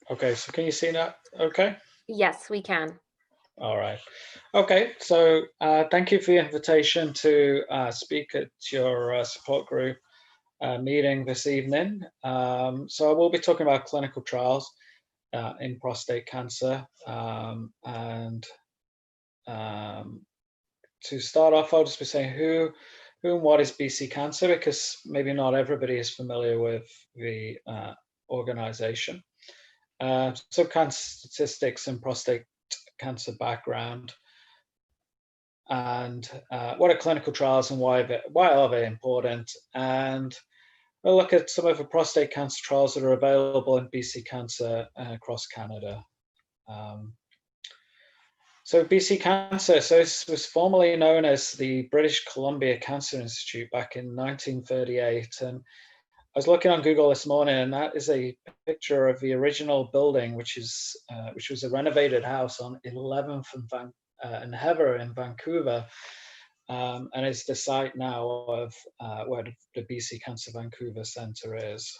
Okay, so can you see that? Okay. Yes, we can. All right. Okay, so thank you for your invitation to speak at your support group meeting this evening. So I will be talking about clinical trials in prostate cancer. And um, to start off, I'll just be saying who and what is BC Cancer, because maybe not everybody is familiar with the organization. So cancer statistics and prostate cancer background, and what are clinical trials and why are they important? And we'll look at some of the prostate cancer trials that are available in BC Cancer across Canada. So BC Cancer, so this was formerly known as the British Columbia Cancer Institute back in 1938. And I was looking on Google this morning, and that is a picture of the original building, which was a renovated house on 11th and Heather in Vancouver, and it's the site now of where the BC Cancer Vancouver Centre is.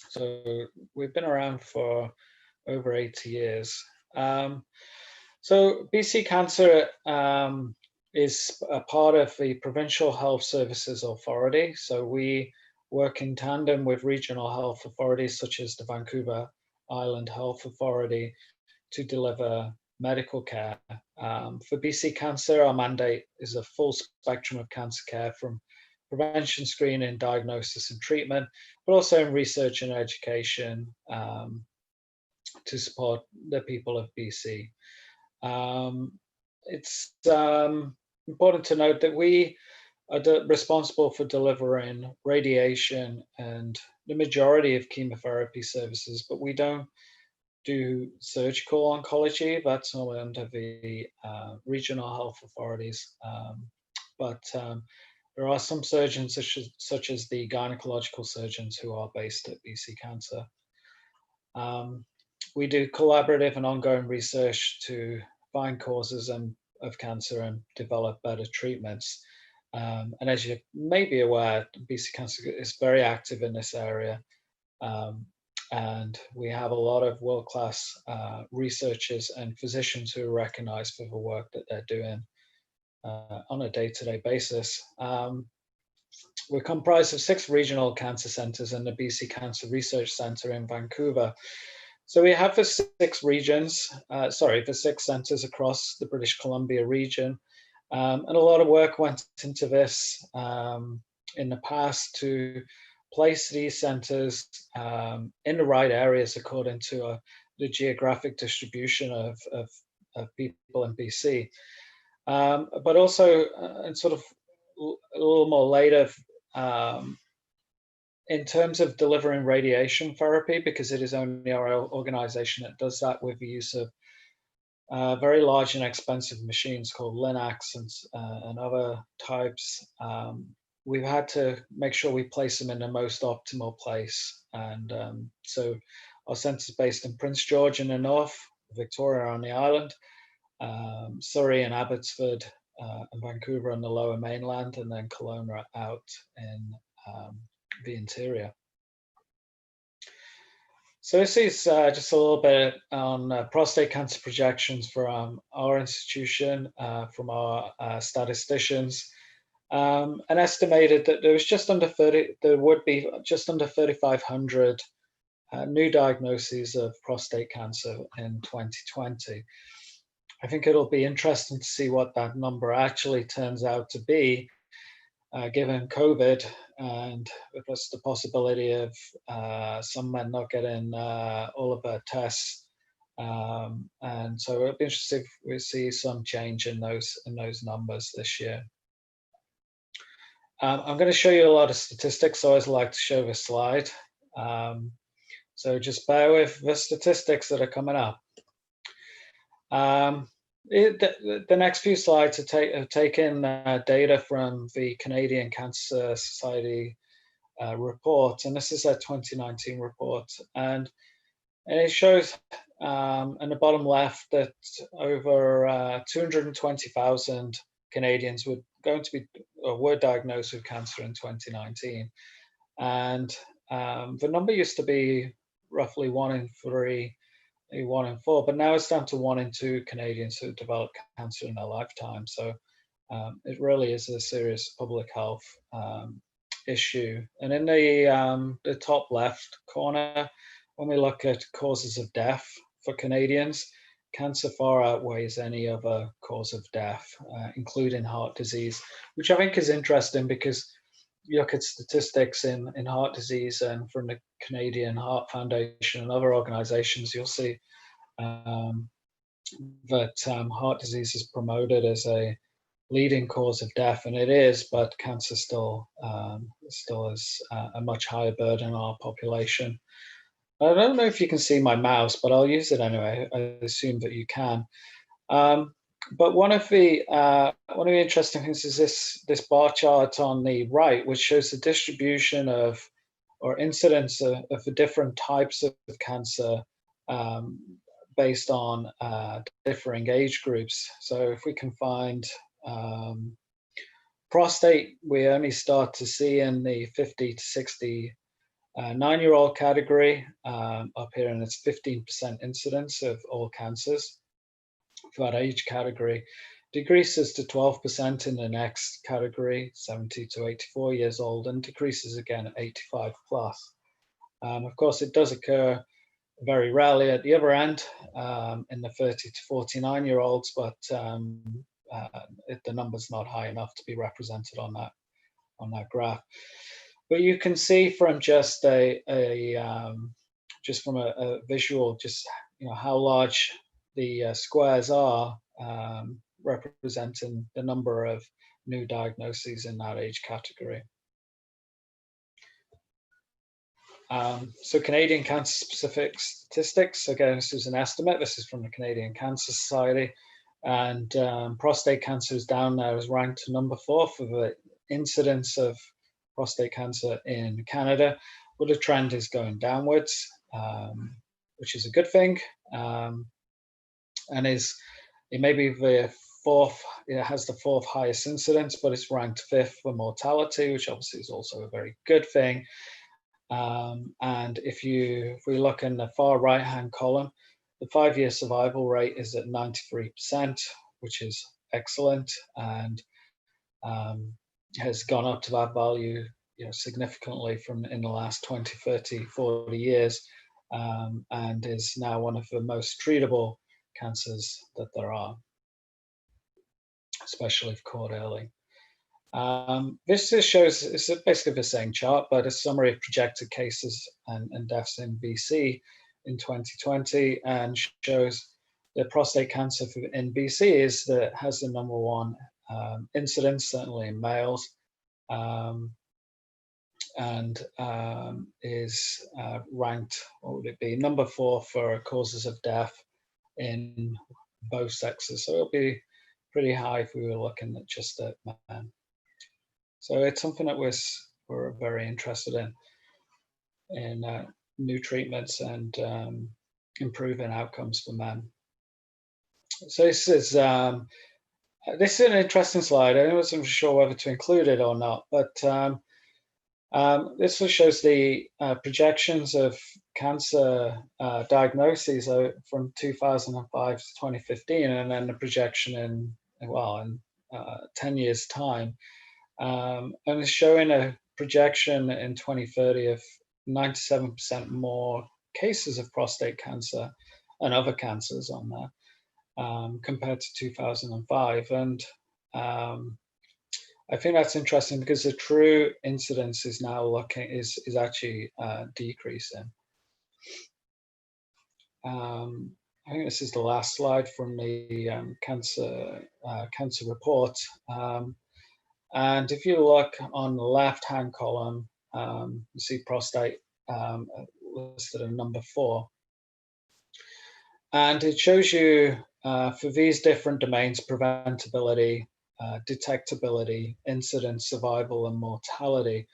So we've been around for over 80 years. So BC Cancer is a part of the Provincial Health Services Authority. So we work in tandem with regional health authorities such as the Vancouver Island Health Authority to deliver medical care. For BC Cancer, our mandate is a full spectrum of cancer care, from prevention, screening, diagnosis and treatment, but also in research and education to support the people of BC. It's important to note that we are responsible for delivering radiation and the majority of chemotherapy services, but we don't do surgical oncology. That's all under the regional health authorities. But there are some surgeons, such as the gynecological surgeons, who are based at BC Cancer. We do collaborative and ongoing research to find causes of cancer and develop better treatments. And as you may be aware, BC Cancer is very active in this area. And we have a lot of world-class researchers and physicians who are recognized for the work that they're doing on a day-to-day basis. We're comprised of 6 regional cancer centers and the BC Cancer Research Center in Vancouver. So we have the 6 regions, the 6 centers across the British Columbia region. And a lot of work went into this in the past to place these centers in the right areas according to the geographic distribution of people in BC. But also, and sort of a little more later, in terms of delivering radiation therapy, because it is only our organization that does that with the use of very large and expensive machines called Linacs and other types. We've had to make sure we place them in the most optimal place. And so our centre is based in Prince George in the north, Victoria on the island, Surrey and Abbotsford and Vancouver on the lower mainland, and then Kelowna out in the interior. So this is just a little bit on prostate cancer projections from our institution, from our statisticians. And estimated that there would be just under 3,500 new diagnoses of prostate cancer in 2020. I think it'll be interesting to see what that number actually turns out to be, given COVID, and plus the possibility of some men not getting all of their tests. And so it'll be interesting if we see some change in those numbers this year. I'm going to show you a lot of statistics, so I always like to show this slide. So just bear with the statistics that are coming up. The next few slides have taken data from the Canadian Cancer Society report, and this is a 2019 report. And it shows in the bottom left that over 220,000 Canadians were diagnosed with cancer in 2019, and the number used to be roughly 1 in 3, maybe 1 in 4, but now it's down to 1 in 2 Canadians who develop cancer in their lifetime. So it really is a serious public health issue. And in the top left corner, when we look at causes of death for Canadians, cancer far outweighs any other cause of death, including heart disease, which I think is interesting because you look at statistics in heart disease, and from the Canadian Heart Foundation and other organizations, you'll see that heart disease is promoted as a leading cause of death, and it is, but cancer still is a much higher burden on our population. I don't know if you can see my mouse, but I'll use it anyway. I assume that you can. But one of the interesting things is this bar chart on the right, which shows the distribution of or incidence of the different types of cancer based on differing age groups. So if we can find prostate, we only start to see in the 50 to 69-year-old category up here, and it's 15% incidence of all cancers for that age category. Decreases to 12% in the next category, 70 to 84 years old, and decreases again at 85 plus. Of course, it does occur very rarely at the other end in the 30 to 49-year-olds, but the number's not high enough to be represented on that graph. But you can see from just from a visual, just how large the squares are, representing the number of new diagnoses in that age category. So Canadian cancer-specific statistics, again, this is an estimate. This is from the Canadian Cancer Society. And prostate cancer is down there, is ranked to number 4 for the incidence of prostate cancer in Canada. But the trend is going downwards, which is a good thing. And it may be the 4th, it has the 4th highest incidence, but it's ranked 5th for mortality, which obviously is also a very good thing. And if we look in the far right-hand column, the 5-year survival rate is at 93%, which is excellent, and has gone up to that value significantly from in the last 20, 30, 40 years, and is now one of the most treatable cancers that there are, especially if caught early. This just shows, it's basically the same chart, but a summary of projected cases and deaths in BC in 2020, and shows that prostate cancer in BC has the number 1 incidence, certainly in males, and is ranked, what would it be, number 4 for causes of death in both sexes. So it'll be pretty high if we were looking at just at men. So it's something that we're very interested in new treatments and improving outcomes for men. So this is an interesting slide. I wasn't sure whether to include it or not, but this shows the projections of cancer diagnoses from 2005 to 2015, and then the projection in 10 years' time. And it's showing a projection in 2030 of 97% more cases of prostate cancer and other cancers on that compared to 2005. And I think that's interesting because the true incidence is now is actually decreasing. I think this is the last slide from the cancer report. And if you look on the left-hand column, you see prostate listed at number 4. And it shows you for these different domains, preventability, detectability, incidence, survival, and mortality.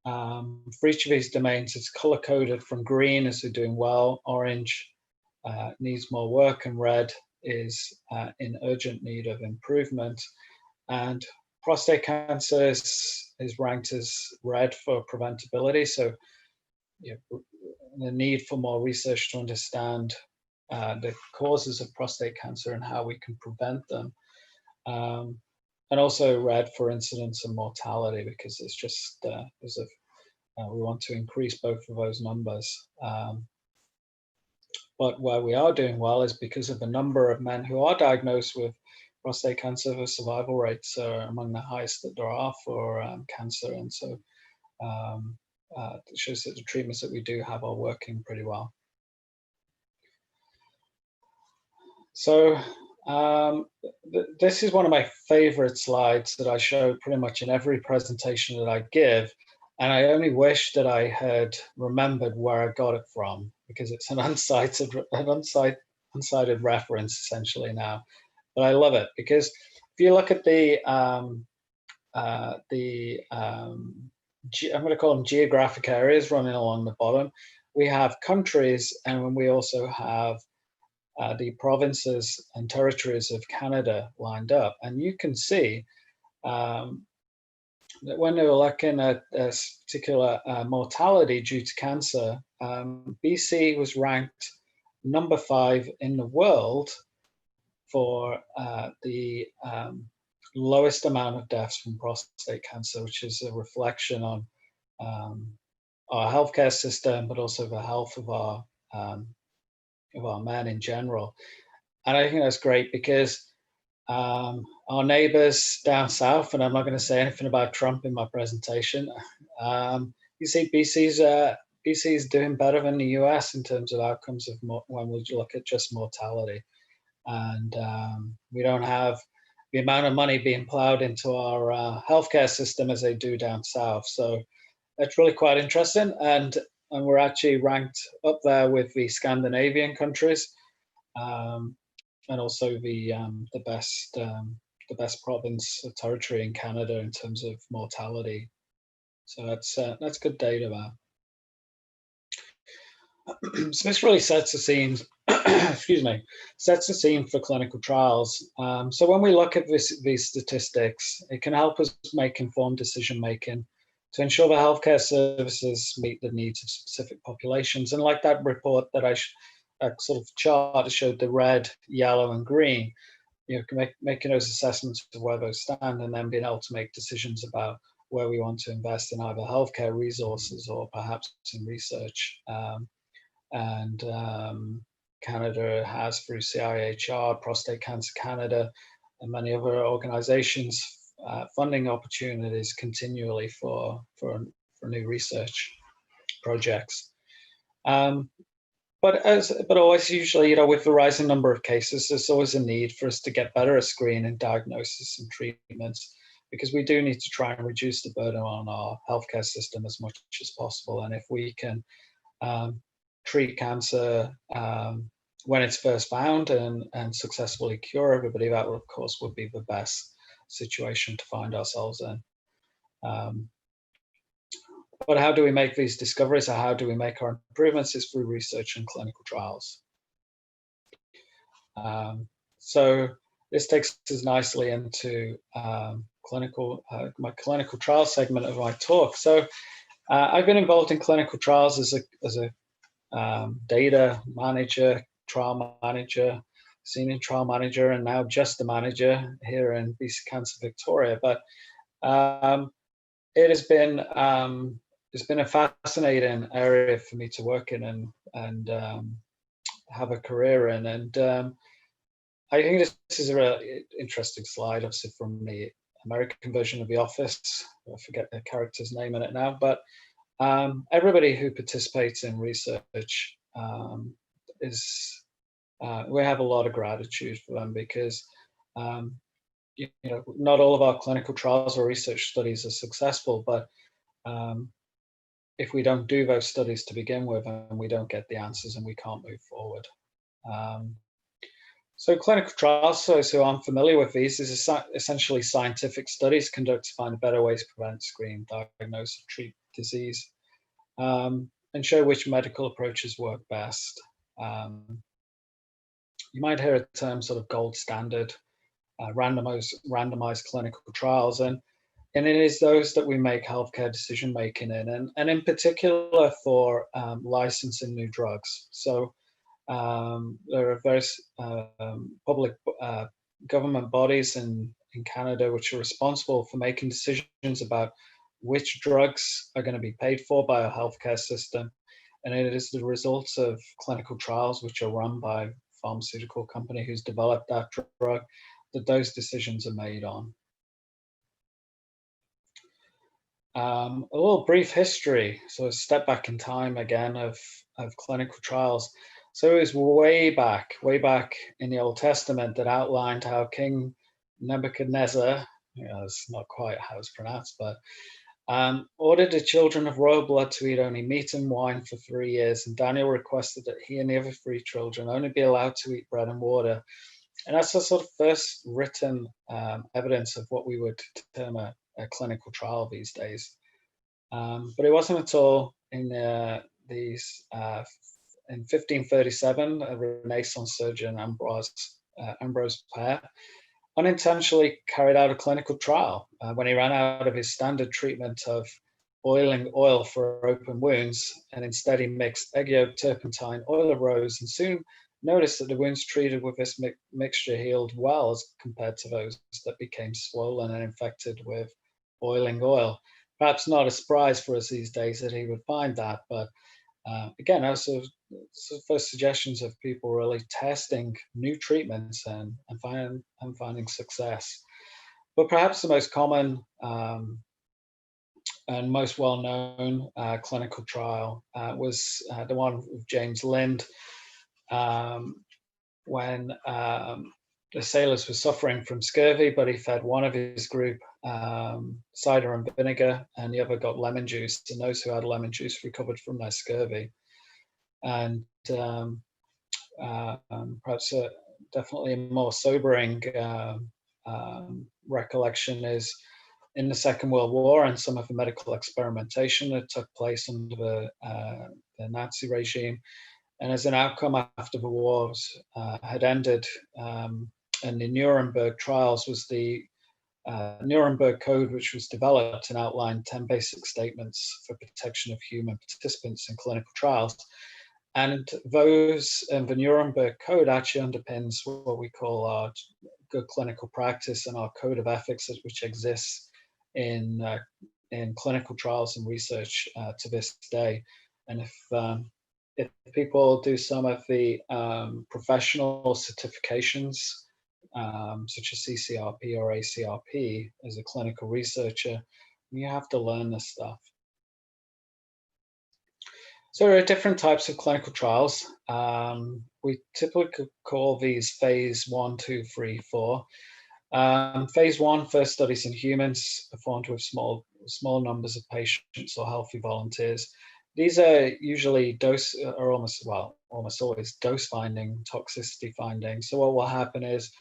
For each of these domains, it's color-coded from green as they're doing well, orange needs more work, and red is in urgent need of improvement. And prostate cancer is ranked as red for preventability. So the need for more research to understand the causes of prostate cancer and how we can prevent them. And also read for incidence and mortality, because it's just we want to increase both of those numbers. But where we are doing well is because of the number of men who are diagnosed with prostate cancer. The survival rates are among the highest that there are for cancer, and so it shows that the treatments that we do have are working pretty well. So this is one of my favorite slides that I show pretty much in every presentation that I give. And I only wish that I had remembered where I got it from, because it's an uncited reference essentially now. But I love it, because if you look at I'm going to call them geographic areas running along the bottom, we have countries, and we also have the provinces and territories of Canada lined up. And you can see that when they were looking at this particular mortality due to cancer, BC was ranked number 5 in the world for the lowest amount of deaths from prostate cancer, which is a reflection on our healthcare system, but also the health of our men in general. And I think that's great, because our neighbors down south, and I'm not going to say anything about Trump in my presentation, you see BC is doing better than the US in terms of outcomes of when we look at just mortality. And we don't have the amount of money being plowed into our healthcare system as they do down south. So that's really quite interesting. And we're actually ranked up there with the Scandinavian countries, and also the best province or territory in Canada in terms of mortality. So that's good data there. So this really sets the scene. Excuse me, sets the scene for clinical trials. So when we look at these statistics, it can help us make informed decision making to ensure the healthcare services meet the needs of specific populations. And like that report that that sort of chart that showed the red, yellow, and green, you know, making those assessments of where those stand, and then being able to make decisions about where we want to invest in either healthcare resources or perhaps in research. Canada has, through CIHR, Prostate Cancer Canada, and many other organizations, funding opportunities continually for new research projects. But always, usually, you know, with the rising number of cases, there's always a need for us to get better at screening, diagnosis, and treatments, because we do need to try and reduce the burden on our healthcare system as much as possible. And if we can treat cancer when it's first found and successfully cure everybody, that of course would be the best situation to find ourselves in. But how do we make these discoveries, or how do we make our improvements? Is through research and clinical trials. So this takes us nicely into my clinical trial segment of my talk. So I've been involved in clinical trials as a data manager, trial manager, senior trial manager, and now just a manager here in BC Cancer Victoria. But it has been it's been a fascinating area for me to work in and have a career in. And I think this is a really interesting slide, obviously from the American version of The Office. I forget the character's name in it now, but everybody who participates in research we have a lot of gratitude for them, because you know, not all of our clinical trials or research studies are successful, but if we don't do those studies to begin with, and we don't get the answers, and we can't move forward. So clinical trials, so who aren't familiar with these, is essentially scientific studies conducted to find better ways to prevent, screen, diagnose, and treat disease, and show which medical approaches work best. You might hear a term sort of gold standard, randomized clinical trials, and and it is those that we make healthcare decision making in, and in particular for licensing new drugs. So there are various public government bodies in Canada which are responsible for making decisions about which drugs are going to be paid for by our healthcare system. And it is the results of clinical trials which are run by a pharmaceutical company who's developed that drug that those decisions are made on. A little brief history, so a step back in time again of clinical trials. So it was way back in the Old Testament that outlined how King Nebuchadnezzar, it's not quite how it's pronounced, but ordered the children of royal blood to eat only meat and wine for 3 years, and Daniel requested that he and the other 3 children only be allowed to eat bread and water. And that's the sort of first written evidence of what we would term a clinical trial these days. But it wasn't until in 1537, a Renaissance surgeon, Ambrose Pare, unintentionally carried out a clinical trial when he ran out of his standard treatment of boiling oil for open wounds, and instead he mixed egg yolk, turpentine, oil of rose, and soon noticed that the wounds treated with this mixture healed well as compared to those that became swollen and infected with boiling oil. Perhaps not a surprise for us these days that he would find that, but again, those are first suggestions of people really testing new treatments and finding success. But perhaps the most common and most well-known clinical trial was the one with James Lind, when the sailors were suffering from scurvy, but he fed one of his group cider and vinegar, and the other got lemon juice, and those who had lemon juice recovered from their scurvy. And perhaps definitely a more sobering recollection is in the Second World War and some of the medical experimentation that took place under the Nazi regime. And as an outcome after the wars had ended, and the Nuremberg trials was the Nuremberg Code, which was developed and outlined 10 basic statements for protection of human participants in clinical trials. And the Nuremberg Code actually underpins what we call our good clinical practice and our code of ethics, which exists in clinical trials and research to this day. And if people do some of the professional certifications, such as CCRP or ACRP, as a clinical researcher, you have to learn this stuff. So there are different types of clinical trials. We typically call these phase 1, 2, 3, 4. Phase 1, first studies in humans performed with small numbers of patients or healthy volunteers. These are usually almost always dose finding, toxicity finding. So what will happen is,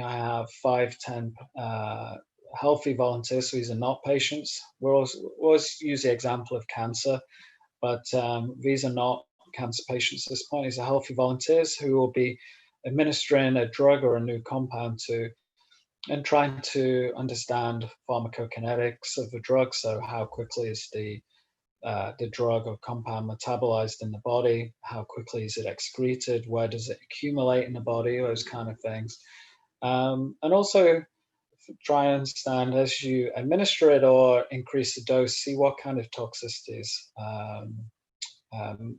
I have 5, 10 healthy volunteers. So these are not patients. We always use the example of cancer, but these are not cancer patients at this point. These are healthy volunteers who will be administering a drug or a new compound to, and trying to understand pharmacokinetics of the drug. So how quickly is the drug or compound metabolized in the body? How quickly is it excreted? Where does it accumulate in the body? Those kind of things. And also try and understand, as you administer it or increase the dose, see what kind of toxicities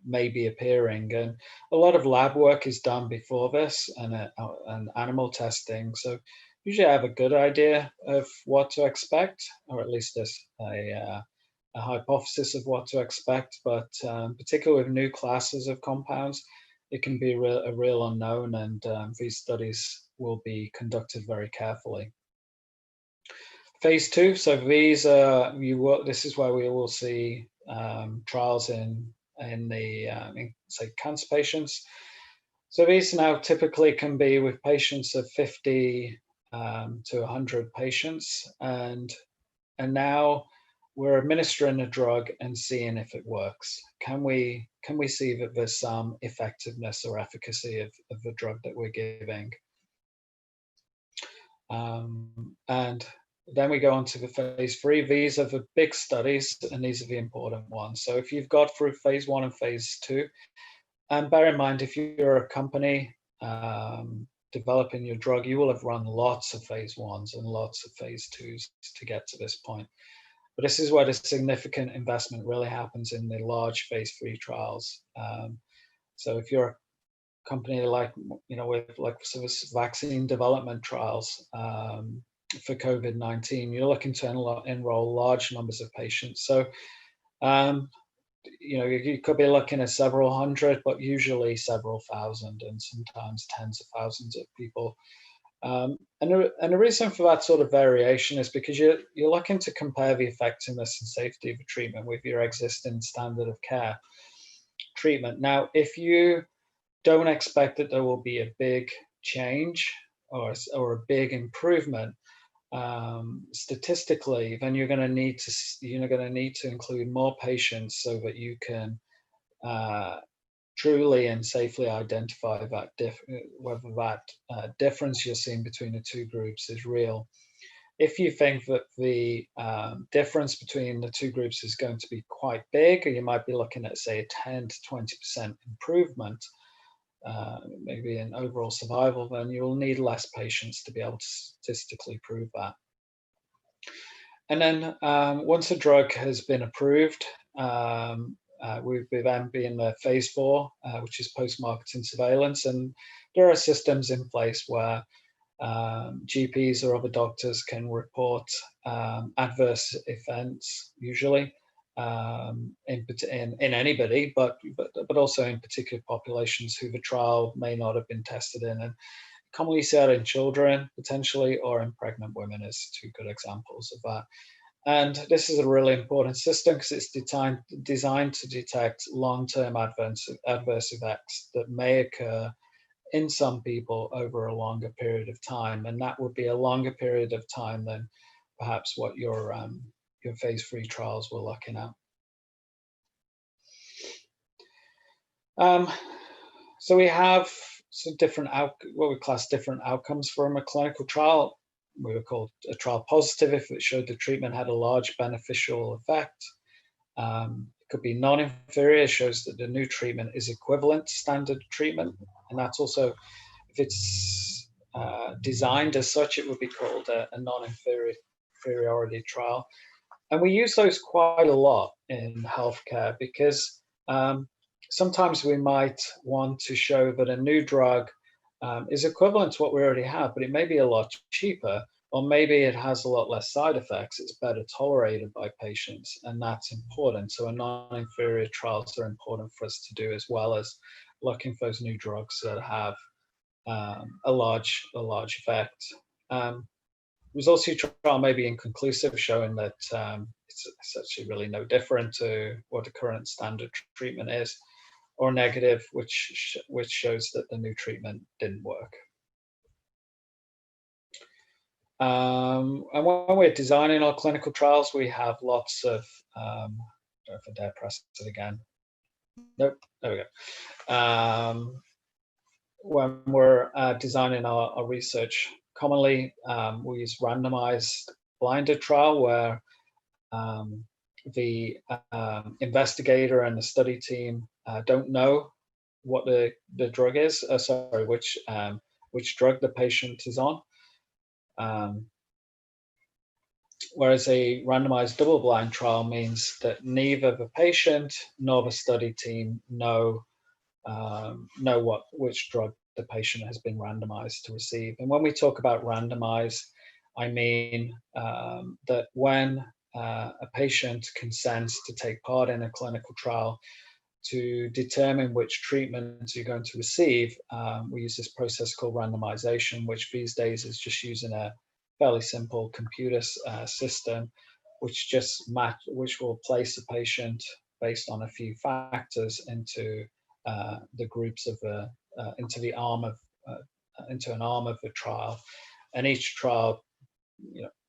may be appearing. And a lot of lab work is done before this, and animal testing. So usually I have a good idea of what to expect, or at least a hypothesis of what to expect. But particularly with new classes of compounds, it can be a real unknown, and these studies will be conducted very carefully. Phase 2, so these are this is where we will see trials in say cancer patients. So these now typically can be with patients of 50 to 100 patients, and now we're administering a drug and seeing if it works. Can we see that there's some effectiveness or efficacy of the drug that we're giving? And Then we go on to the phase 3. These are the big studies, and these are the important ones. So if you've got through phase 1 and phase 2, and bear in mind, if you're a company developing your drug, you will have run lots of phase 1s and lots of phase 2s to get to this point. But this is where the significant investment really happens in the large phase 3 trials. So if you're a company like, with like some vaccine development trials for COVID-19, you're looking to enroll large numbers of patients. So, you could be looking at several hundred, but usually several thousand, and sometimes tens of thousands of people. And the reason for that sort of variation is because you're looking to compare the effectiveness and safety of a treatment with your existing standard of care treatment. Now, if you don't expect that there will be a big change or a big improvement statistically, then you're going to need to include more patients so that you can truly and safely identify that whether that difference you're seeing between the two groups is real. If you think that the difference between the two groups is going to be quite big, or you might be looking at, say, a 10 to 20% improvement, maybe in overall survival, then you will need less patients to be able to statistically prove that. And then once a drug has been approved, we then be in the phase 4, which is post-marketing surveillance, and there are systems in place where GPs or other doctors can report adverse events, usually in anybody, but also in particular populations who the trial may not have been tested in, and commonly said in children potentially, or in pregnant women as two good examples of that. And this is a really important system because it's designed to detect long-term adverse effects that may occur in some people over a longer period of time, and that would be a longer period of time than perhaps what your phase 3 trials were looking at. So we have some different what we class different outcomes from a clinical trial. We would call a trial positive if it showed the treatment had a large beneficial effect. It could be non-inferior, shows that the new treatment is equivalent to standard treatment, and that's also, if it's designed as such, it would be called a non-inferiority trial. And we use those quite a lot in healthcare because sometimes we might want to show that a new drug is equivalent to what we already have, but it may be a lot cheaper, or maybe it has a lot less side effects. It's better tolerated by patients, and that's important. So non-inferior trials are important for us to do, as well as looking for those new drugs that have a large effect. Results of your trial may be inconclusive, showing that it's actually really no different to what the current standard treatment is, or negative, which shows that the new treatment didn't work. And when we're designing our clinical trials, we have lots of, I don't know if I dare press it again. Nope, there we go. When we're designing our research, commonly we use randomized blinded trial where the investigator and the study team don't know what the drug is, which drug the patient is on. Whereas a randomized double-blind trial means that neither the patient nor the study team know which drug the patient has been randomized to receive. And when we talk about randomized, I mean that when a patient consents to take part in a clinical trial to determine which treatment you're going to receive, we use this process called randomization, which these days is just using a fairly simple computer system, which will place a patient based on a few factors into the groups of into an arm of the trial, and each trial,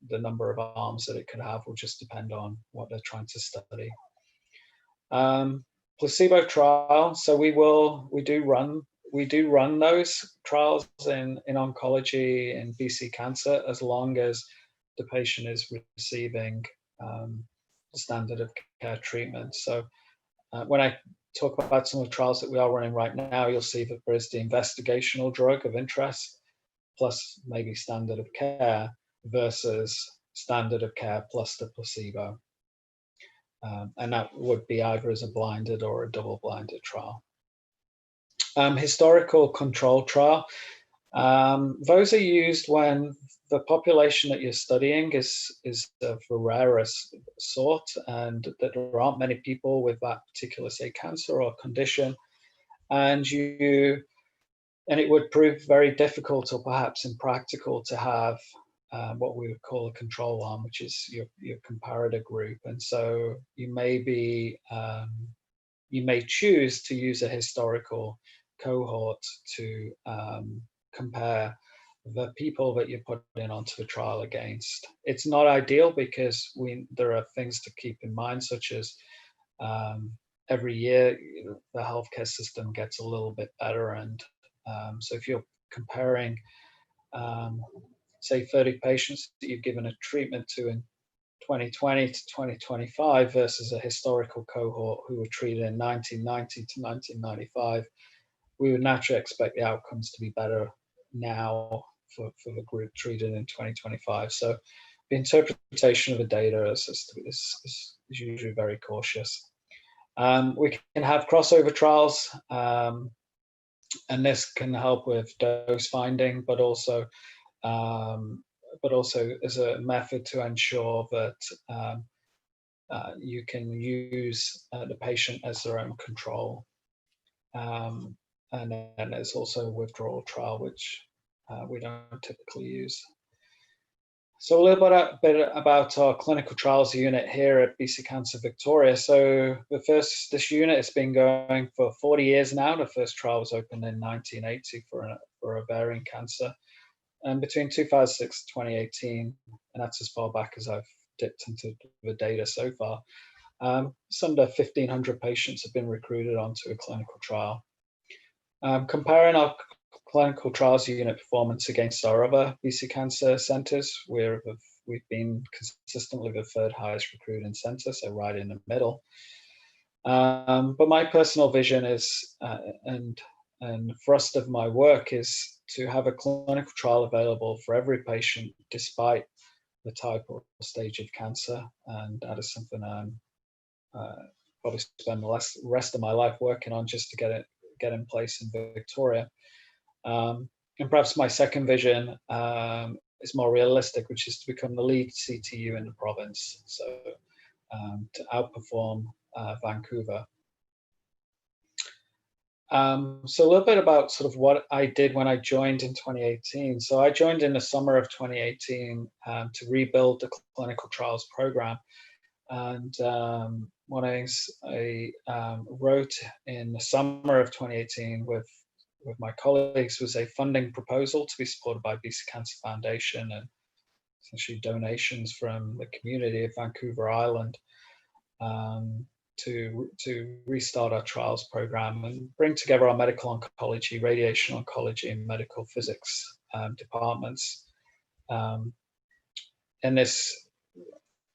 the number of arms that it could have will just depend on what they're trying to study. Placebo trial. So we do run those trials in oncology and BC cancer, as long as the patient is receiving the standard of care treatment. So when I talk about some of the trials that we are running right now, you'll see that there is the investigational drug of interest plus maybe standard of care versus standard of care plus the placebo. And that would be either as a blinded or a double-blinded trial. Historical control trial. Those are used when the population that you're studying is of a rarest sort, and that there aren't many people with that particular, say, cancer or condition, and it would prove very difficult or perhaps impractical to have what we would call a control arm, which is your comparator group. And so you may choose to use a historical cohort to compare the people that you're putting onto the trial against. It's not ideal because there are things to keep in mind, such as every year the healthcare system gets a little bit better, and so if you're comparing say 30 patients that you've given a treatment to in 2020 to 2025 versus a historical cohort who were treated in 1990 to 1995, we would naturally expect the outcomes to be better now for the group treated in 2025. So the interpretation of the data is usually very cautious. We can have crossover trials, and this can help with dose finding, but also as a method to ensure that you can use the patient as their own control. And then there's also a withdrawal trial, which we don't typically use. So a little bit about our clinical trials unit here at BC Cancer Victoria. So this unit has been going for 40 years now. The first trial was opened in 1980 for ovarian cancer. And between 2006 and 2018, and that's as far back as I've dipped into the data so far, some under 1,500 patients have been recruited onto a clinical trial. Comparing our clinical trials unit performance against our other BC Cancer centres, we've been consistently the third highest recruiting centre, so right in the middle. But my personal vision is, and thrust of my work is to have a clinical trial available for every patient, despite the type or stage of cancer, and that is something I'm probably spend the rest of my life working on, just to get in place in Victoria. And perhaps my second vision is more realistic, which is to become the lead CTU in the province, so to outperform Vancouver. So a little bit about sort of what I did when I joined in 2018. So I joined in the summer of 2018 to rebuild the clinical trials program. And what I wrote in the summer of 2018 with my colleagues was a funding proposal to be supported by BC Cancer Foundation and essentially donations from the community of Vancouver Island to restart our trials program and bring together our medical oncology, radiation oncology, and medical physics departments. And this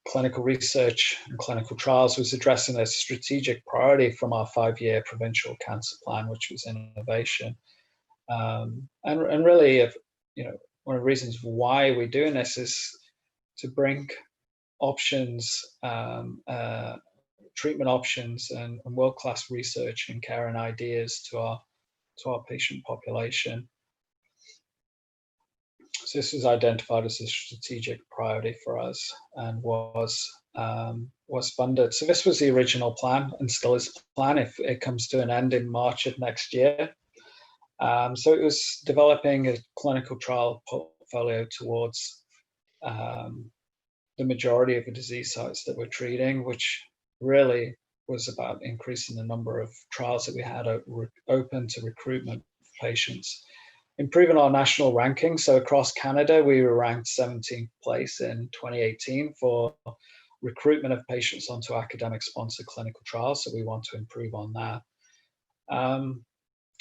clinical research and clinical trials was addressing a strategic priority from our 5-year provincial cancer plan, which was innovation. And really, one of the reasons why we're doing this is to bring options, treatment options, and world-class research and care and ideas to our patient population. So this was identified as a strategic priority for us and was funded. So this was the original plan and still is the plan if it comes to an end in March of next year. So it was developing a clinical trial portfolio towards the majority of the disease sites that we're treating, which really was about increasing the number of trials that we had open to recruitment for patients. Improving our national ranking. So across Canada, we were ranked 17th place in 2018 for recruitment of patients onto academic sponsored clinical trials. So we want to improve on that. And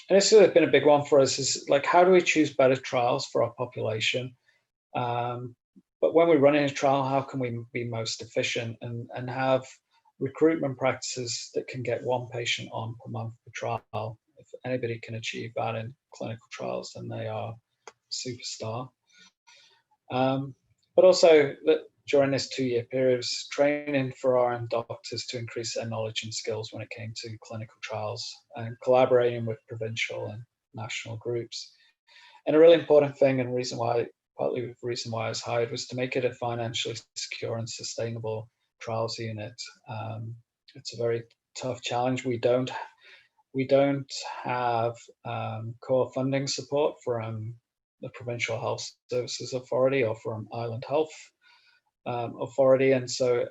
this has been a big one for us, is like, how do we choose better trials for our population? but when we're running a trial, how can we be most efficient and have recruitment practices that can get one patient on per month per trial? If anybody can achieve that in clinical trials, then they are a superstar. But also that during this 2-year period, was training for our own doctors to increase their knowledge and skills when it came to clinical trials and collaborating with provincial and national groups. And a really important thing and partly the reason why I was hired was to make it a financially secure and sustainable trials unit. It's a very tough challenge. We don't have core funding support from the Provincial Health Services Authority or from Island Health Authority, and so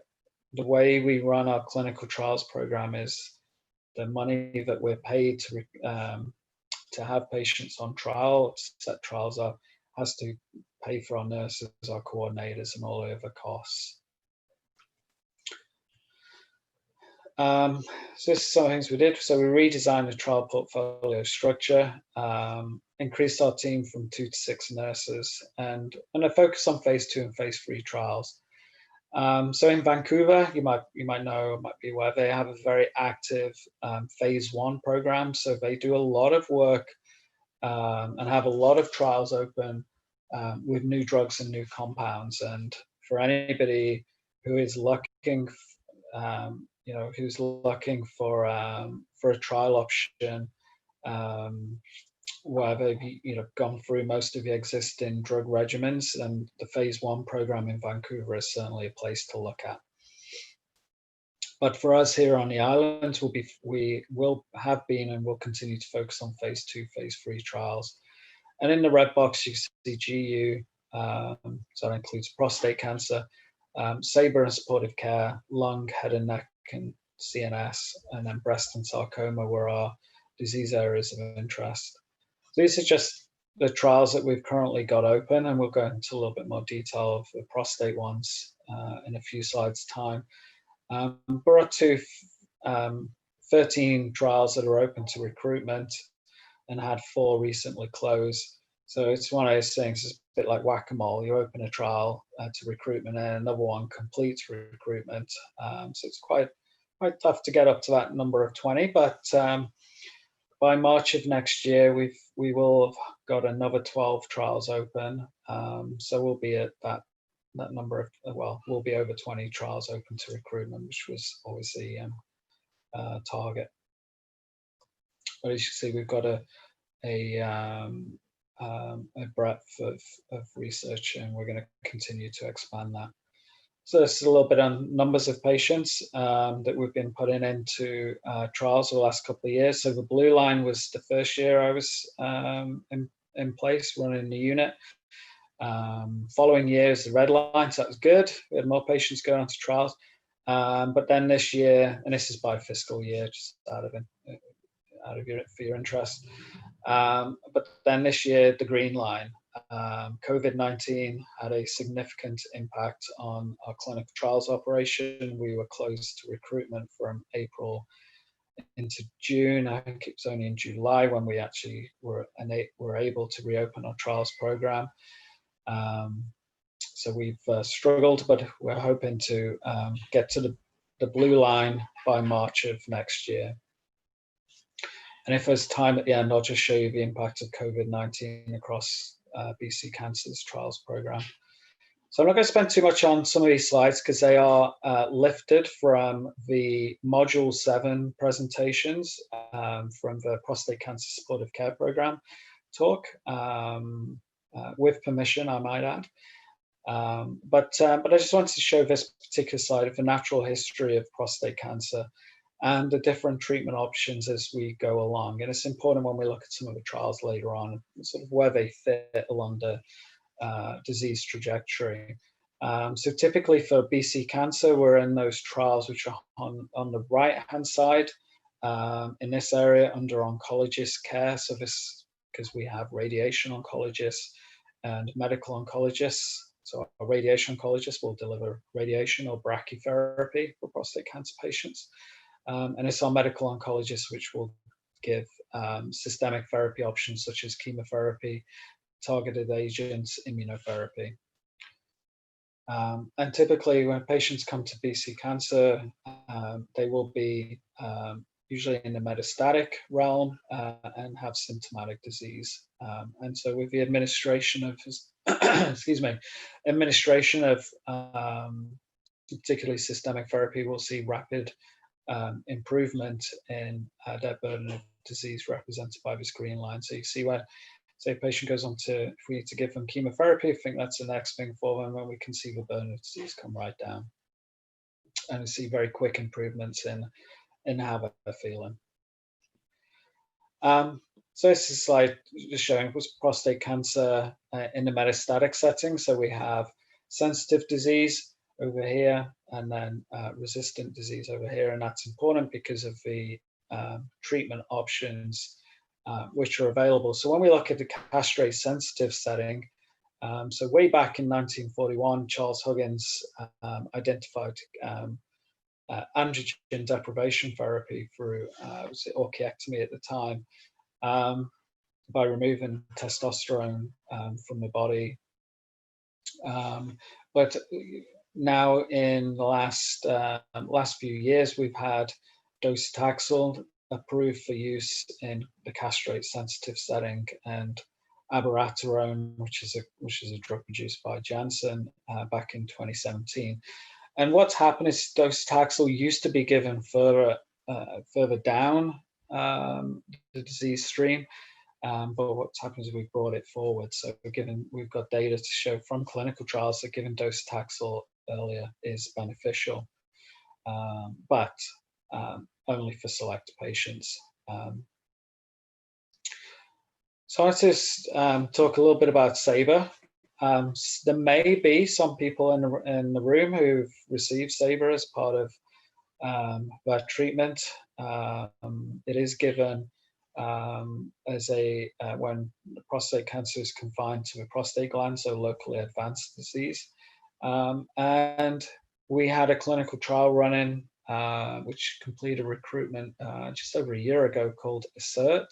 the way we run our clinical trials program is the money that we're paid to have patients on trial, set trials up, has to pay for our nurses, our coordinators, and all other costs. So this is some things we did. So we redesigned the trial portfolio structure, increased our team from 2 to 6 nurses, and a focus on phase 2 and phase 3 trials. So in Vancouver, you might know, might be aware, they have a very active phase 1 program. So they do a lot of work and have a lot of trials open with new drugs and new compounds. And for anybody who is looking, who's looking for a trial option, where they've gone through most of the existing drug regimens, and the phase 1 program in Vancouver is certainly a place to look at. But for us here on the island, we will have been and will continue to focus on phase 2, phase 3 trials. And in the red box, you see GU, so that includes prostate cancer, SABR and supportive care, lung, head and neck, and CNS, and then breast and sarcoma were our disease areas of interest. So these are just the trials that we've currently got open, and we'll go into a little bit more detail of the prostate ones in a few slides' time. We're up to 13 trials that are open to recruitment and had 4 recently closed. So it's one of those things, it's a bit like whack-a-mole. You open a trial to recruitment and another one completes recruitment. So it's quite tough to get up to that number of 20, but by March of next year, we will have got another 12 trials open. So we'll be at that number of, we'll be over 20 trials open to recruitment, which was always the target. But as you see, we've got a breadth of research, and we're going to continue to expand that. So this is a little bit on numbers of patients that we've been putting into trials over the last couple of years. So the blue line was the first year I was in place running the unit. Following year is the red line, so that was good. We had more patients going on to trials. But then this year, and this is by fiscal year, just for your interest. But then this year, the green line, COVID-19 had a significant impact on our clinical trials operation. We were closed to recruitment from April into June. I think it was only in July when we actually were able to reopen our trials program. So we've struggled, but we're hoping to get to the blue line by March of next year. And if there's time at the end, I'll just show you the impact of COVID-19 across BC Cancer's trials program. So I'm not going to spend too much on some of these slides because they are lifted from the Module 7 presentations from the Prostate Cancer Supportive Care Program talk, with permission, I might add. But I just wanted to show this particular slide of the natural history of prostate cancer and the different treatment options as we go along. And it's important when we look at some of the trials later on, sort of where they fit along the disease trajectory. So typically for BC Cancer, we're in those trials which are on the right-hand side in this area under oncologist care. So this, because we have radiation oncologists and medical oncologists. So a radiation oncologist will deliver radiation or brachytherapy for prostate cancer patients. And it's our medical oncologists which will give systemic therapy options such as chemotherapy, targeted agents, immunotherapy. And typically when patients come to BC Cancer, they will be usually in the metastatic realm and have symptomatic disease. And so with the administration of, excuse me, administration of particularly systemic therapy, we'll see rapid improvement in their burden of disease represented by this green line. So you see where, say, a patient goes on to, if we need to give them chemotherapy, I think that's the next thing for them, and we can see the burden of disease come right down. And we see very quick improvements in how they're feeling. So this is slide just showing was prostate cancer in the metastatic setting. So we have sensitive disease over here, and then resistant disease over here, and that's important because of the treatment options which are available. So when we look at the castrate-sensitive setting, so way back in 1941, Charles Huggins identified androgen deprivation therapy through was it orchiectomy at the time, by removing testosterone from the body. But now in the last few years, we've had docetaxel approved for use in the castrate-sensitive setting, and abiraterone, which is a drug produced by Janssen back in 2017. And what's happened is docetaxel used to be given further down the disease stream, but what's happened is we've brought it forward. So we've got data to show from clinical trials that giving docetaxel earlier is beneficial, but only for select patients. So let's just talk a little bit about SABR. There may be some people in the room who've received SABR as part of their treatment. It is given as when prostate cancer is confined to the prostate gland, so locally advanced disease. And we had a clinical trial running, which completed recruitment just over a year ago, called ASSERT.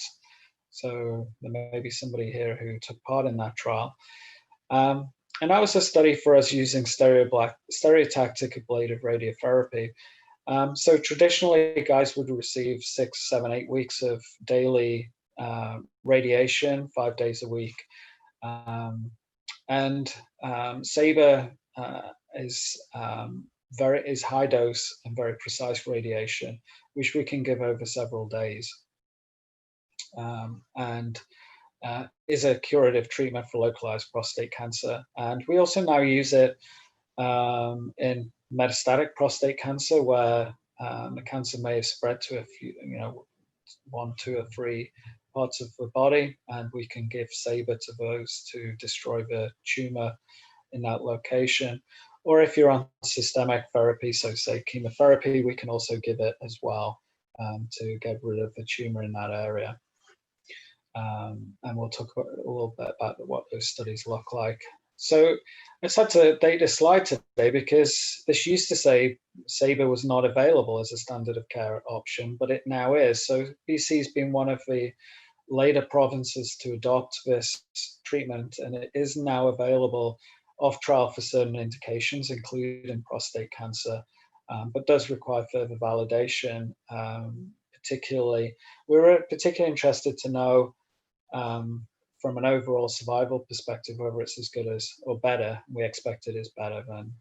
So there may be somebody here who took part in that trial. And that was a study for us using stereotactic ablative radiotherapy. So traditionally, guys would receive 6, 7, 8 weeks of daily radiation, 5 days a week. And SABR is high dose and very precise radiation, which we can give over several days. And is a curative treatment for localized prostate cancer. And we also now use it in metastatic prostate cancer, where the cancer may have spread to a few, 1, 2, or 3 parts of the body, and we can give SABR to those to destroy the tumor in that location. Or if you're on systemic therapy, so say chemotherapy, we can also give it as well to get rid of the tumor in that area. And we'll talk a little bit about what those studies look like. So I just had to date this slide today because this used to say SABR was not available as a standard of care option, but it now is. So BC has been one of the later provinces to adopt this treatment, and it is now available off trial for certain indications, including prostate cancer, but does require further validation. Particularly, we were particularly interested to know from an overall survival perspective, whether it's as good as or better. We expect it is better than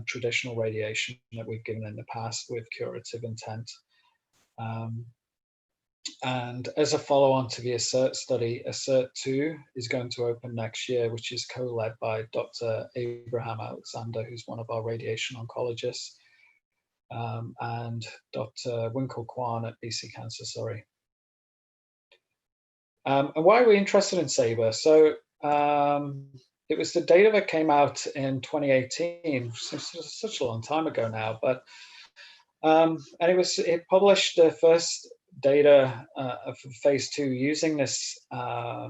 traditional radiation that we've given in the past with curative intent. And as a follow-on to the ASSERT study, ASSERT-2 is going to open next year, which is co-led by Dr. Abraham Alexander, who's one of our radiation oncologists, and Dr. Winkle Kwan at BC Cancer, and why are we interested in SABR? So it was the data that came out in 2018, such a long time ago now, but and it published the first data of phase 2 using this high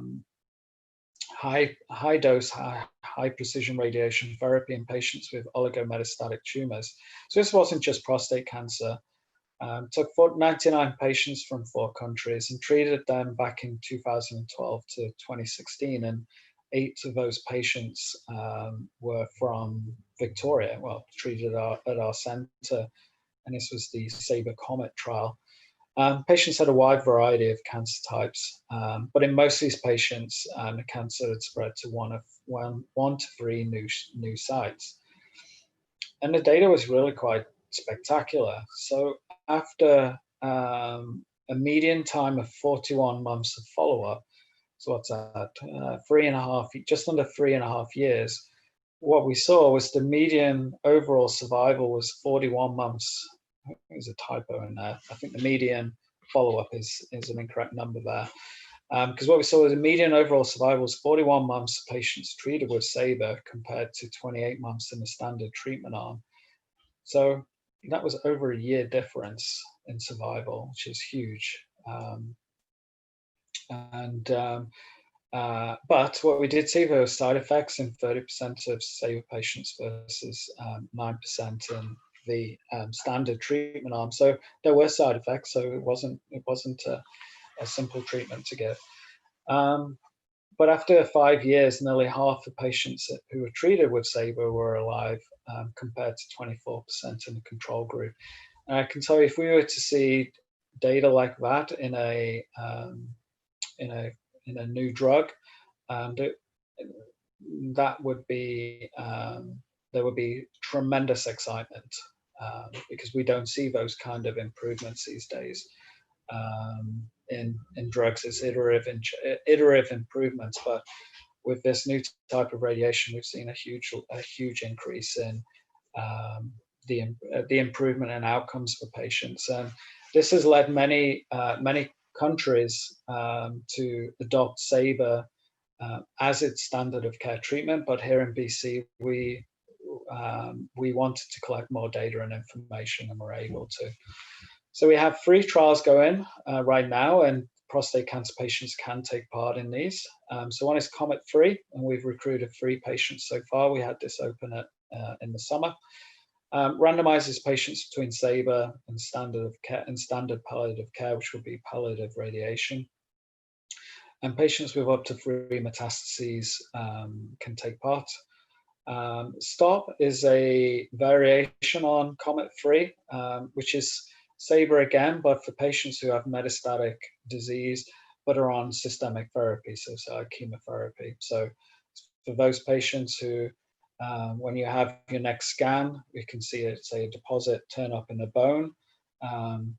dose, high precision radiation therapy in patients with oligometastatic tumors. So this wasn't just prostate cancer. Took 99 patients from 4 countries and treated them back in 2012 to 2016. And 8 of those patients were from Victoria, well, treated at our centre, and this was the SABR Comet trial. Patients had a wide variety of cancer types, but in most of these patients, the cancer had spread to one to three new sites. And the data was really quite spectacular. So after a median time of 41 months of follow-up, so what's that, just under 3.5 years, what we saw was the median overall survival was 41 months. There's a typo in there. I think the median follow-up is an incorrect number there. Because what we saw was the median overall survival was 41 months of patients treated with SABR compared to 28 months in the standard treatment arm. So that was over a year difference in survival, which is huge. But what we did see, there were side effects in 30% of SABR patients versus 9% in the standard treatment arm. So there were side effects. So it wasn't a simple treatment to give. But after 5 years, nearly half the patients who were treated with SABR were alive, compared to 24% in the control group. And I can tell you, if we were to see data like that in a new drug, that would be there would be tremendous excitement, because we don't see those kind of improvements these days. In drugs, it's iterative improvements, but with this new type of radiation, we've seen a huge increase in the improvement in outcomes for patients, and this has led many countries to adopt SABR as its standard of care treatment. But here in BC, we wanted to collect more data and information, and we're able to. So we have 3 trials going right now, and prostate cancer patients can take part in these. So one is Comet-3, and we've recruited 3 patients so far. We had this open in the summer. Randomizes patients between SABR and standard palliative care, which would be palliative radiation. And patients with up to 3 metastases can take part. STOP is a variation on Comet-3, which is SABR again, but for patients who have metastatic disease but are on systemic therapy, so chemotherapy. So for those patients who, when you have your next scan, we can see a deposit turn up in the bone,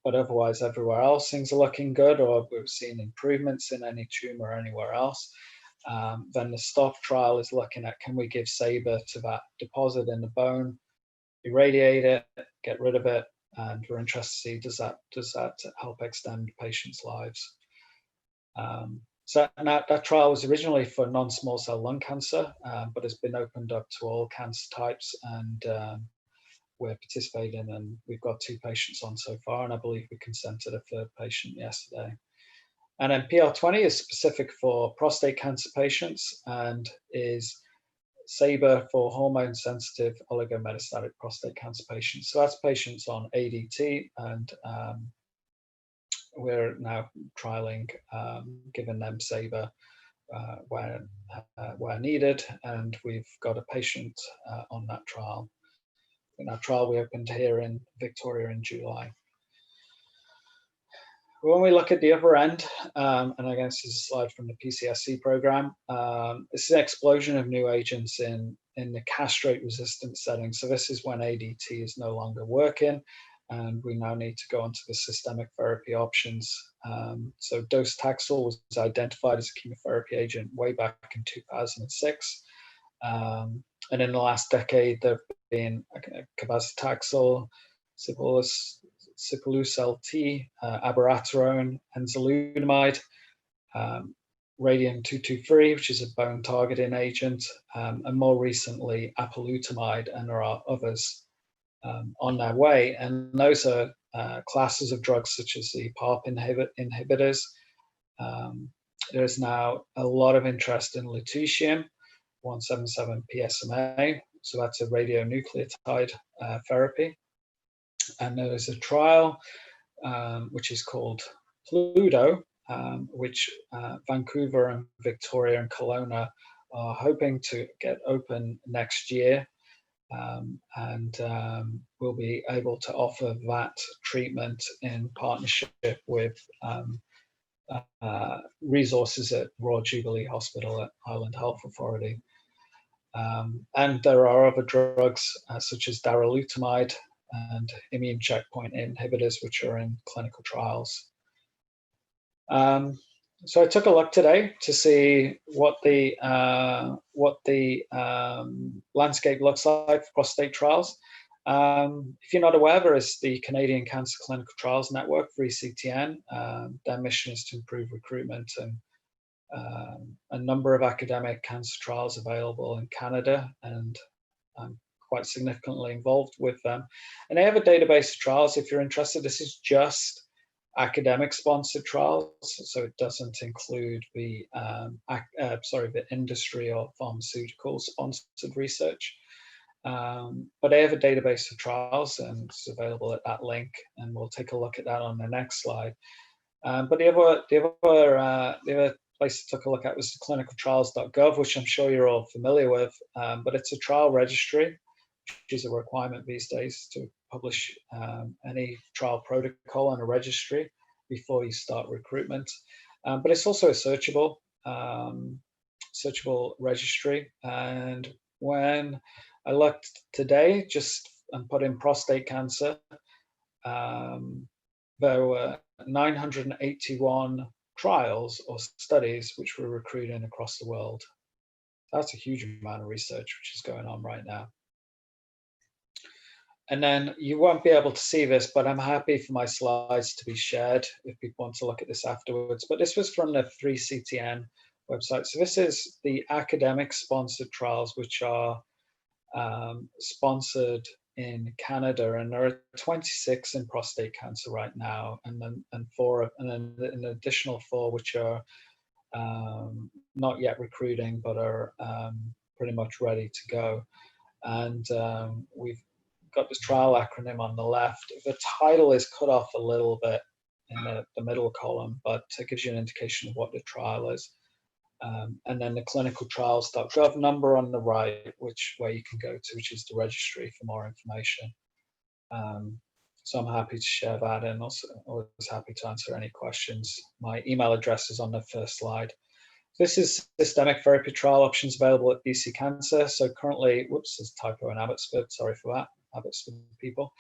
but otherwise everywhere else things are looking good, or we've seen improvements in any tumor anywhere else. Then the STOP trial is looking at, can we give SABR to that deposit in the bone, irradiate it, get rid of it, and we're interested to see, does that help extend patients' lives? So that trial was originally for non-small cell lung cancer, but has been opened up to all cancer types, and we're participating, and we've got 2 patients on so far, and I believe we consented a 3rd patient yesterday. And then PR20 is specific for prostate cancer patients and is SABR for hormone-sensitive oligometastatic prostate cancer patients. So that's patients on ADT, and we're now trialing giving them SABR where needed, and we've got a patient on that trial. In that trial we opened here in Victoria in July. When we look at the other end, and again, this is a slide from the PCSC program, this is an explosion of new agents in the castrate-resistant setting. So this is when ADT is no longer working, and we now need to go onto the systemic therapy options. So docetaxel was identified as a chemotherapy agent way back in 2006. And in the last decade, there have been cabazitaxel, Sipuleucel-T, abiraterone, enzalutamide, radium-223, which is a bone targeting agent, and more recently apalutamide, and there are others on their way. And those are classes of drugs such as the PARP inhibitors. There's now a lot of interest in lutetium, 177 PSMA, so that's a radionucleotide therapy. And there is a trial which is called Pluto, which Vancouver and Victoria and Kelowna are hoping to get open next year, and we'll be able to offer that treatment in partnership with resources at Royal Jubilee Hospital at Highland Health Authority. And there are other drugs such as darolutamide and immune checkpoint inhibitors, which are in clinical trials. So I took a look today to see what the landscape looks like for prostate trials. If you're not aware, there is the Canadian Cancer Clinical Trials Network, 3CTN. Their mission is to improve recruitment, and a number of academic cancer trials available in Canada, and I'm quite significantly involved with them. And they have a database of trials. If you're interested, this is just academic sponsored trials, so it doesn't include the the industry or pharmaceutical sponsored research. But they have a database of trials, and it's available at that link, and we'll take a look at that on the next slide. But the other place I took a look at was clinicaltrials.gov, which I'm sure you're all familiar with, but it's a trial registry, which is a requirement these days to publish any trial protocol on a registry before you start recruitment. But it's also a searchable registry. And when I looked today, and put in prostate cancer, there were 981 trials or studies which were recruiting across the world. That's a huge amount of research which is going on right now. And then you won't be able to see this, but I'm happy for my slides to be shared if people want to look at this afterwards. But this was from the 3CTN website. So this is the academic sponsored trials which are sponsored in Canada, and there are 26 in prostate cancer right now, and then an additional 4 which are not yet recruiting but are pretty much ready to go. And we've got this trial acronym on the left. The title is cut off a little bit in the middle column, but it gives you an indication of what the trial is. And then the clinicaltrials.gov number on the right, where you can go to, which is the registry for more information. So I'm happy to share that, and also always happy to answer any questions. My email address is on the first slide. This is systemic therapy trial options available at BC Cancer. So currently, whoops, there's a typo in Abbotsford, sorry for that, Abbotsford people.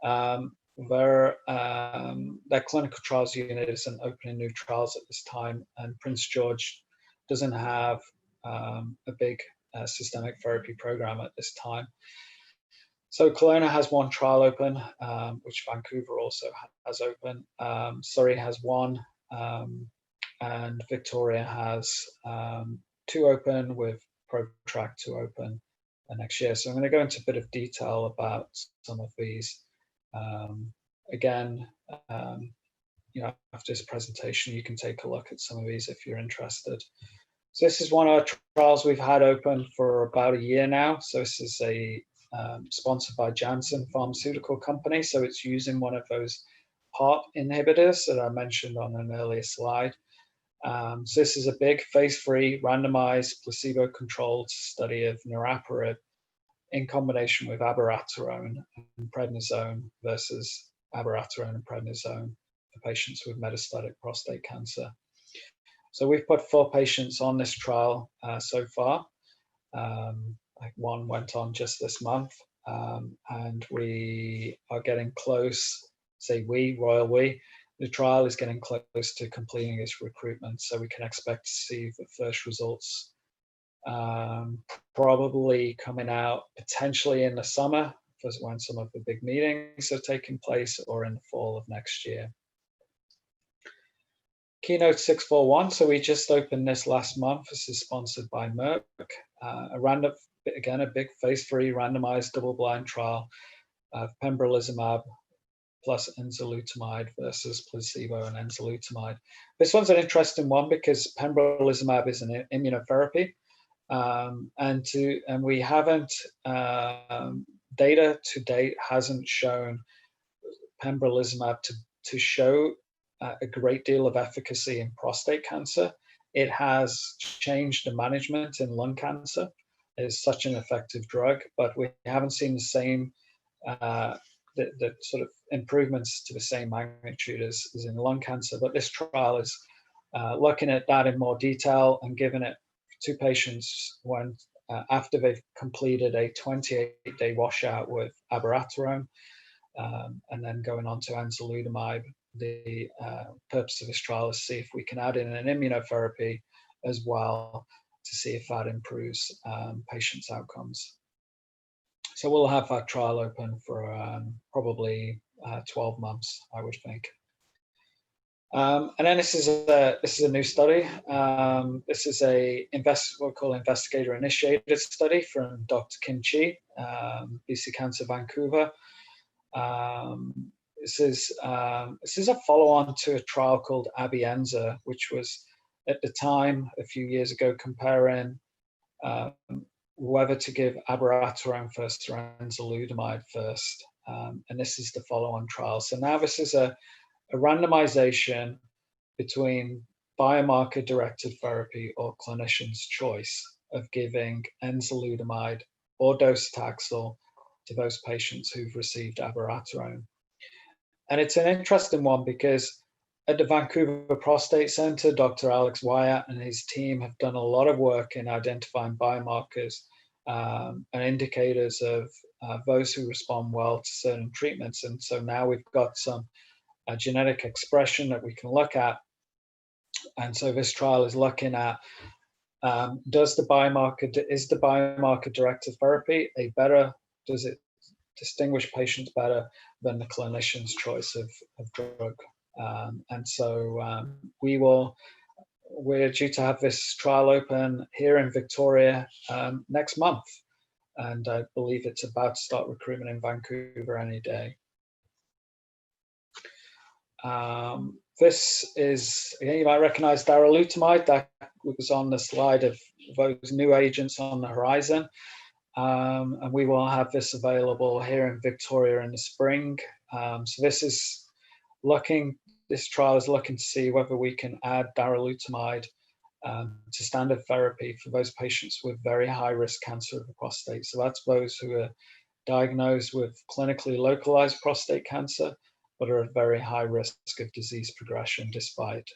Their clinical trials unit isn't opening new trials at this time, and Prince George doesn't have a big systemic therapy program at this time. So Kelowna has 1 trial open, which Vancouver also has open. Surrey has 1, and Victoria has 2 open, with ProTrack to open next year. So I'm going to go into a bit of detail about some of these. Again, after this presentation, you can take a look at some of these if you're interested. So this is one of our trials we've had open for about a year now. So this is sponsored by Janssen Pharmaceutical Company. So it's using one of those PARP inhibitors that I mentioned on an earlier slide. So this is a big phase 3 randomized placebo-controlled study of niraparib in combination with abiraterone and prednisone versus abiraterone and prednisone for patients with metastatic prostate cancer. So we've put 4 patients on this trial so far. 1 went on just this month, and we are getting close, Royal We, the trial is getting close to completing its recruitment, so we can expect to see the first results probably coming out potentially in the summer, when some of the big meetings are taking place, or in the fall of next year. Keynote 641, so we just opened this last month. This is sponsored by Merck. A big phase 3 randomized double-blind trial of pembrolizumab plus enzalutamide versus placebo and enzalutamide. This one's an interesting one because pembrolizumab is an immunotherapy, and we haven't, data to date hasn't shown pembrolizumab to show a great deal of efficacy in prostate cancer. it has changed the management in lung cancer. It's such an effective drug, but we haven't seen the same the sort of improvements to the same magnitude as in lung cancer. But this trial is looking at that in more detail and giving it to patients when after they've completed a 28-day washout with abiraterone, and then going on to enzalutamide. The purpose of this trial is to see if we can add in an immunotherapy as well to see if that improves patients' outcomes. So we'll have that trial open for probably 12 months, I would think. And then this is a new study. This is what we call investigator-initiated study from Dr. Kim Chi, BC Cancer Vancouver. This is a follow-on to a trial called Abienza, which was at the time a few years ago comparing whether to give abiraterone first or enzalutamide first, and this is the follow-on trial. So now this is a randomization between biomarker-directed therapy or clinician's choice of giving enzalutamide or docetaxel to those patients who've received abiraterone. And it's an interesting one because at the Vancouver Prostate Center, Dr. Alex Wyatt and his team have done a lot of work in identifying biomarkers and indicators of those who respond well to certain treatments. And so now we've got some genetic expression that we can look at. And so this trial is looking at is the biomarker-directed therapy does it distinguish patients better than the clinician's choice of drug? And so we're due to have this trial open here in Victoria next month. And I believe it's about to start recruitment in Vancouver any day. This is, again, you might recognize darolutamide. That was on the slide of those new agents on the horizon. And we will have this available here in Victoria in the spring. So this trial is looking to see whether we can add darolutamide to standard therapy for those patients with very high risk cancer of the prostate. So that's those who are diagnosed with clinically localized prostate cancer, but are at very high risk of disease progression despite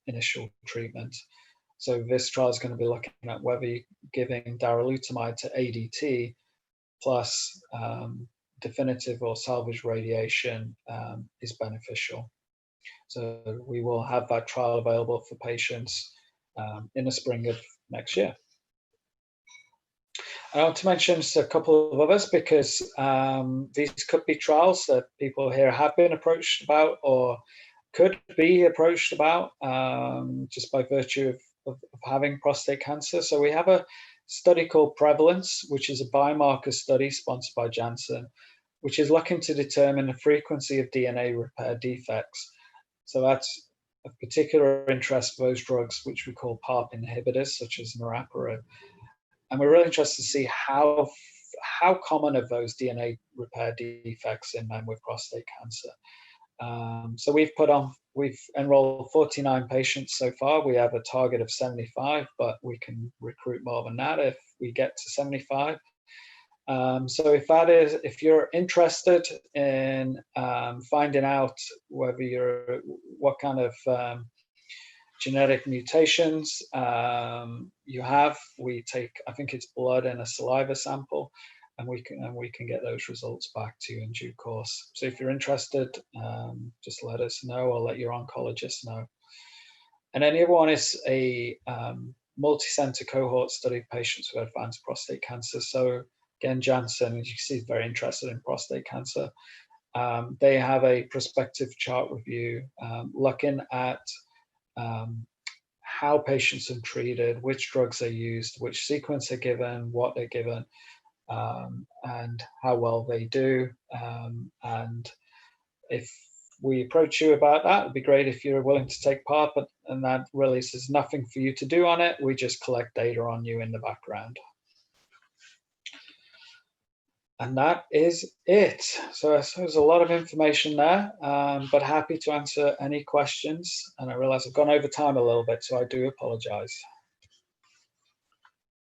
initial treatment. So this trial is going to be looking at whether giving darolutamide to ADT plus definitive or salvage radiation is beneficial. So we will have that trial available for patients in the spring of next year. I want to mention just a couple of others because these could be trials that people here have been approached about or could be approached about just by virtue of having prostate cancer. So we have a study called Prevalence, which is a biomarker study sponsored by Janssen, which is looking to determine the frequency of DNA repair defects. So that's of particular interest for those drugs which we call PARP inhibitors, such as niraparib. And we're really interested to see how common are those DNA repair defects in men with prostate cancer. So we've enrolled 49 patients so far. We have a target of 75, but we can recruit more than that if we get to 75. So if you're interested in finding out what kind of genetic mutations you have, we take, I think it's blood and a saliva sample, and we can get those results back to you in due course. So if you're interested, just let us know or let your oncologist know. And then the other one is a multi-center cohort study of patients with advanced prostate cancer. So again, Janssen, as you can see, is very interested in prostate cancer. They have a prospective chart review looking at how patients are treated, which drugs are used, which sequence are given, what they're given, and how well they do. And if we approach you about that, it'd be great if you're willing to take part, and that really says nothing for you to do on it. We just collect data on you in the background. And that is it. So there's a lot of information there, but happy to answer any questions. And I realize I've gone over time a little bit, so I do apologize.